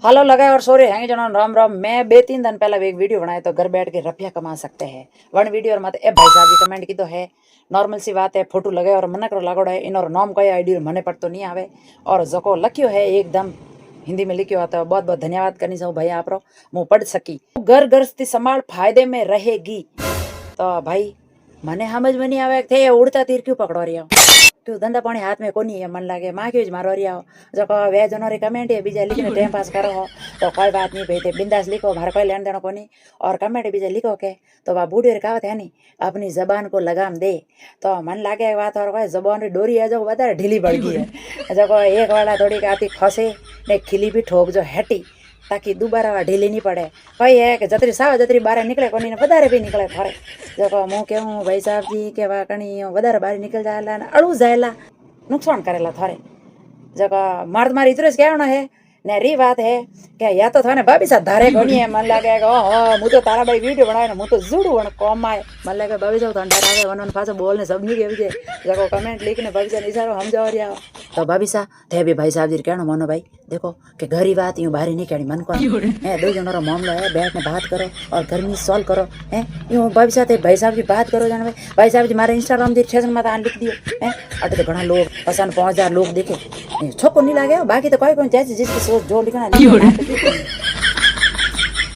Hello लगाए और sorry हैंगे जनो राम राम। मैं 2-3 दिन पहले एक वीडियो बनाया तो घर बैठ के रुपया कमा सकते हैं वन वीडियो और मत ए भाई साहब जी कमेंट की तो है नॉर्मल सी बात है। फोटो लगाए और मना करो लागोड़ा है इन और नाम कई आईडी मने पर तो नहीं आवे और जको लख्यो है एकदम हिंदी में लिखियो आता है। बहुत बहुत धन्यवाद करनी चाहूँ भाई आप मुँह पढ़ सकी। घर गृहस्थी संभाल फायदे में रहेगी तो भाई मने समझ में नहीं आवे थे उड़ता तीर क्यों पकड़ो रही हो क्यों धंधा पानी हाथ में कोनी है मन लागे माँ क्यों मारो रही हो जो कहो वे जनो रे कमेंट है बीजा लिखने टाइम पास करो हो तो कोई बात नहीं भाई थे बिंदास लिखो मारे कोई लेन देना कोनी और कमेंट बीजा लिखो के तो वह बूढ़ी कहावत है नहीं अपनी जबान को लगाम दे तो मन लागे बात और कोई जबान री डोरी है जो बता ढीली बढ़ गई है जो एक वाला थोड़ी आती खसे ने खिली भी ठोक जो हेटी ताकि दोबारा ढीली नहीं पड़े कई है कि जतरी साव जतरी बाहर निकले कोनी ने वधारे भी निकले थोड़े जो मुँ कहूँ भाई साहब जी के वा कणी वधारे बाहर निकल जाएला ने अड़ू जाएला नुकसान करेला थोड़े जो मार इतरो ज कहना है ने री बात है कि या तो थाने भाभी साथ धारे कोनी है मन लागे मु तो तारा भाई वीडियो बनाए ने मु तो जुड़ू वन कॉम आए मन लागे भाभी साथ डर आवे वन पाछो बोलने सब नहीं केवी जो कमेंट लिखने भाभी साहब इशारो समझो रिया तो भाभी साहब थे भी भाई साहब जी कहना मानो भाई देखो कि घर ही बात यूँ बाहर नहीं कहनी मन को है दो जनों मामला है बैठ में बात करो और घर में सॉल्व करो है यूँ भाभी साहब भाई साहब जी बात करो जाना भाई साहब जी मारे इंस्टाग्राम जी ठेसन में लिख दियो है अटे तो घना लोग पसंद 5000 लोग देखे छोको नहीं लागे बाकी तो कोई जैसे जिसकी सोच जो लिखना